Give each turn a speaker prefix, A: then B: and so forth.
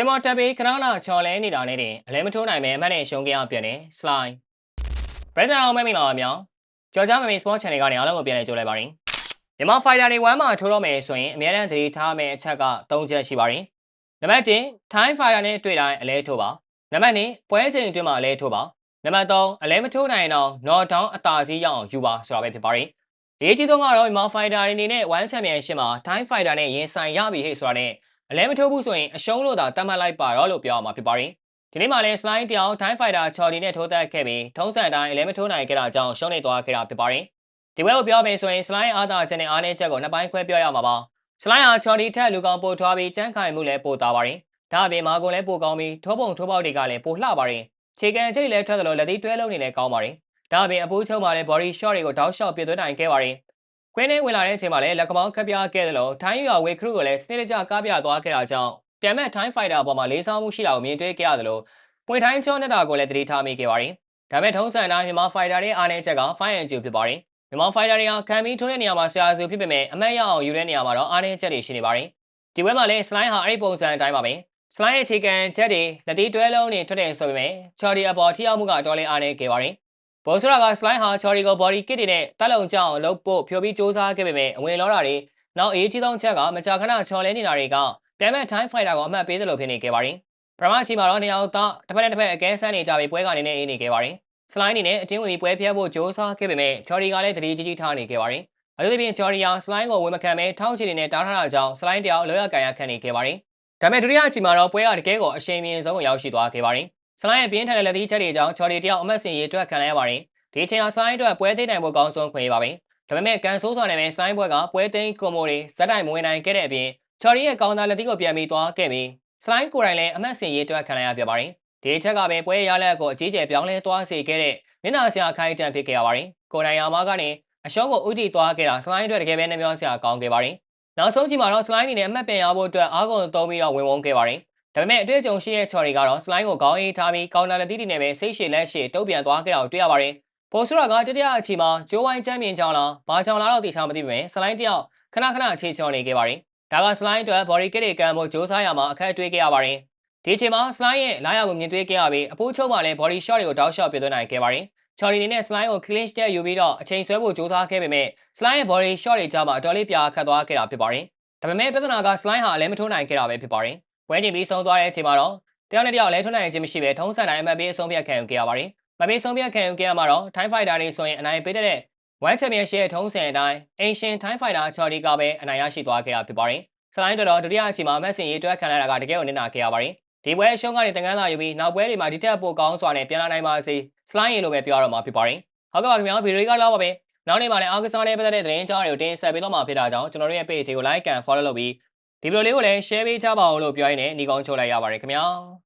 A: စင်မော်တက်ပြီးခဏလာချော်လဲနေတာနဲ့တင်အလဲမထိုးနိုင်ပဲအမှတ်နဲ့ရှုံးခဲ့အောင်ပြန်နေ slide ပရိသတ်အောင်မဲမင်္ဂလာပါများကြော်ကြားမမီ sport channel ကနေအားလုံးကိုပြန်လည်ကြိုလိုက်ပါရင်မြန်မာ fighter တွေ1မှာထိုးတော့မယ်ဆိုရင်အများအားသတိထားမယ်အချက်က3ချက်ရှိပါရင်နံပါတ်1 Thai fighter နဲ့တွေ့တိုင်းအလဲထိုးပါနံပါတ်2ပွဲချိန်အတွင်းမှာအလဲထိုးပါနံပါတ်3အလဲမထိုးနိုင်တော့ knock down အသာစီးရအောင်ယူပါဆိုတာပဲဖြစ်ပါရင်အရေးကြီးဆုံးကတော့မြန်မာ fighter တွေအနေနဲ့1 championship မှာ Thai fighter နဲ့ရင်ဆိုင်ရပြီဟဲ့ဆိုတာနဲ့အလဲမထိုးဘူးဆိုရင်အရှုံးလို့သာတတ်မှတ်လိုက်ပါတော့လို့ပြောရမှာဖြစ်ပါရင်ဒီနေ့မှလည်း slide တယောက် Thai fighter ချော်ဒီနဲ့ထိုးသက်ခဲ့ပြီးထုံးစံအတိုင်းအလဲမထိုးနိုင်ခဲ့တာကြောင့်ရှုံးနေသွားခဲ့တာဖြစ်ပါရင်ဒီဘက်ကိုပြောမယ်ဆိုရင် slide အားသာချက်နဲ့အားနည်းချက်ကိုနှစ်ပိုင်းခွဲပြောရမှာပါ slide ဟာချော်ဒီထက်လူကောင်ပိုထွားပြီးကြမ်းခိုင်မှုလည်းပိုသားပါရင်ဒါအပြင်မာကုန်လည်းပိုကောင်းပြီးထိုးပုံထိုးပေါက်တွေကလည်းပိုလှပါရင်ခြေကန်ချိတ်လည်းထွက်သလိုလက်သီးတွဲလုံးနေလည်းကောင်းပါရင်ဒါအပြင်အပူးချုံမှာလည်း body shot တွေကိုတောက်လျှောက်ပြသွင်းနိုင်ခဲ့ပါရင်ကွင်းထဲဝင်လာတဲ့အချိန်မှာလည်းလက်ကမောင်းခက်ပြားခဲ့သလိုထိုင်းရွာဝေခရုကိုလည်းစနစ်တကျကားပြသွားခဲ့တာကြောင့်ပြန်မဲ့ Thai fighter အပေါ်မှာလေးစားမှုရှိတာကိုမြင်တွေ့ခဲ့ရသလိုပွင့်ထိုင်းချောနေတာကိုလည်းသတိထားမိခဲ့ပါရင်ဒါပေမဲ့ထုံးစံတိုင်းမြန်မာ fighter တွေအားနည်းချက်က fire and juice ဖြစ်ပါရင်မြန်မာ fighter တွေဟာခံပြီးထိုးတဲ့နေရာမှာဆရာစုဖြစ်ပေမဲ့အမှတ်ရအောင်ယူတဲ့နေရာမှာတော့အားနည်းချက်တွေရှိနေပါရင်ဒီဘက်မှာလည်း slide ဟာအဲ့ဒီပုံစံအတိုင်းပါပဲ slide ရဲ့ခြေကန်ချက်တွေလက်သီးတွဲလုံးတွေထွက်တယ်ဆိုပေမဲ့ chordy အပေါ်ထိရောက်မှုကတော်လေးအားနည်းခဲ့ပါရင်ဘောဆရာက slide ဟာ chordy ကို body kit တွေနဲ့တက်လုံကြအောင်လုပ်ဖို့ဖြိုပြီးစူးစမ်းခဲ့ပေမဲ့အဝင်လောတာတွေနောက်အရေးကြီးဆုံးချက်ကမကြာခဏချော်လဲနေတာတွေကပြန်မဲ့ Thai fighter ကိုအမှတ်ပေးသလိုဖြစ်နေခဲ့ပါရင်ပထမချီမှာတော့နေရာသားတစ်ဖက်နဲ့တစ်ဖက်အကဲဆန်းနေကြပြီးပွဲကနေနဲ့အေးနေခဲ့ပါရင် slide အနေနဲ့အတင်းဝင်ပြီးပွဲဖျက်ဖို့ကြိုးစားခဲ့ပေမဲ့ chordy ကလည်းတတိကြီးကြီးထားနေခဲ့ပါရင်အထူးသဖြင့် chordy ဟာ slide ကိုဝင်မခံပဲထောက်ချီနေနဲ့တားထားတာကြောင့် slide တယောက်လောရကန်ရခံနေခဲ့ပါရင်ဒါပေမဲ့ဒုတိယချီမှာတော့ပွဲကတကယ်ကိုအရှိန်မြင့်ဆုံးကိုရောက်ရှိသွားခဲ့ပါရင် slide ရဲ့ပြင်းထန်တဲ့လက်သီးချက်တွေကြောင့် chordy တယောက်အမှတ်စဉ်ရေးအတွက်ခံလိုက်ရပါရင်ဒီအချိန်ဟာ slide အတွက်ပွဲသိမ်းနိုင်ဖို့ကောင်းဆုံးခွင့်ရပါပဲဒါပေမဲ့ကန်ဆိုးစွာနဲ့ပဲ slide ပွဲကပွဲသိမ်းကွန်မိုတွေဇက်တိုင်မဝင်နိုင်ခဲ့တဲ့အပြင် chordy ရဲ့ကောင်းတာလက်သီးကိုပြန်ပြီးသွားခဲ့ပြီး slide ကိုယ်တိုင်လည်းအမှတ်စဉ်ရေးအတွက်ခံလိုက်ရပြပါရင်ဒီအချက်ကပဲပွဲရလက်ကိုအကြီးကျယ်ပြောင်းလဲသွားစေခဲ့တဲ့မျက်နှာဆရာခိုင်းတန်ဖြစ်ခဲ့ရပါရင်ကိုယ်တိုင်ရာမကနေအရှုံးကိုဥတီသွားခဲ့တာ slide အတွက်တကယ်ပဲနှမျောစရာကောင်းခဲ့ပါရင်နောက်ဆုံးချိန်မှာတော့ slide အနေနဲ့အမှတ်ပြန်ရဖို့အတွက်အားကုန်သုံးပြီးတော့ဝင်ဝန်းခဲ့ပါရင်ဒါပေမဲ့အတွေ့အကြုံရှိတဲ့ chordy ကတော့ slide ကိုခေါင်းအေးထားပြီးကောင်းတာလက်သီးတွေနဲ့ပဲစိတ်ရှည်လက်ရှည်တုံ့ပြန်သွားခဲ့တာကိုတွေ့ရပါရင်ပိုဆိုရာကတတိယအချီမှာဂျိုးဝိုင်းချမ်းမြင်ကြောင်းလားဘာကြောင့်လားတော့သိချမသိပေမဲ့ slide တယောက်ခဏခဏအခြေချော်နေခဲ့ပါရင်ဒါက slide အတွက် body kit တွေကန်ဖို့ကြိုးစားရမှာအခက်အတွေ့ခဲ့ရပါရင်ဒီအချိန်မှာ slide ရဲ့လာရကိုမြင်တွေ့ခဲ့ရပြီးအဖိုးချုံမှာလည်း body shot တွေကိုတောက်လျှောက်ပြသွင်းနိုင်ခဲ့ပါရင် chordy အနေနဲ့ slide ကို clinch တက်ယူပြီးတော့အချိန်ဆွဲဖို့ကြိုးစားခဲ့ပေမဲ့ slide ရဲ့ ဘody shot တွေကြားမှာအတော်လေးပြာခတ်သွားခဲ့တာဖြစ်ပါရင်ဒါပေမဲ့ပြဿနာက slide ဟာလည်းမထိုးနိုင်ခဲ့တာပဲဖြစ်ပါရင်ပွဲချိန်ပြီးဆုံးသွားတဲ့အချိန်မှာတော့တယောက်နဲ့တယောက်လဲထိုးနိုင်ခြင်းမရှိဘဲထုံးစံတိုင်းအမှတ်ပေးအဆုံးဖြတ်ခံယူခဲ့ရပါရင်မပေးဆုံးဖြတ်ခံယူခဲ့ရမှာတော့ Thai fighter တွေဆိုရင်အနိုင်ပေးတဲ့ One Championship ထုံးစံအတိုင်း Asian Thai fighter chordy ကပဲအနိုင်ရရှိသွားခဲ့တာဖြစ်ပါရင် slide တော်ဒုတိယအချိန်မှာအမှတ်စဉ်ရေးတွက်ခံလိုက်တာကတကယ်ကိုနစ်နာခဲ့ရပါရင်ဒီပွဲအရှုံးကနေတန်ခမ်းလာယူပြီးနောက်ပွဲတွေမှာဒီတက်ပိုကောင်းစွာနဲ့ပြန်လာနိုင်ပါစေ slide ရေလို့ပဲပြောရတော့မှာဖြစ်ပါရင်ဟုတ်ကဲ့ပါခင်ဗျာဗီဒီယိုကလောက်ပါပဲနောက်နေ့မှာလည်းအားကစားနဲ့ပတ်သက်တဲ့သတင်းအကြောင်းတွေကိုတင်ဆက်ပေးတော့မှာဖြစ်တာကြောင့်ကျွန်တော်တို့ရဲ့ page ကို like and follow လုပ်ပြီးဒီဗီဒီယိုလေးကိုလည်း share ပေးကြပါဦးလို့ပြောရင်းနဲ့ညီကုန်းချုပ်လိုက်ရပါတယ်ခင်ဗျာ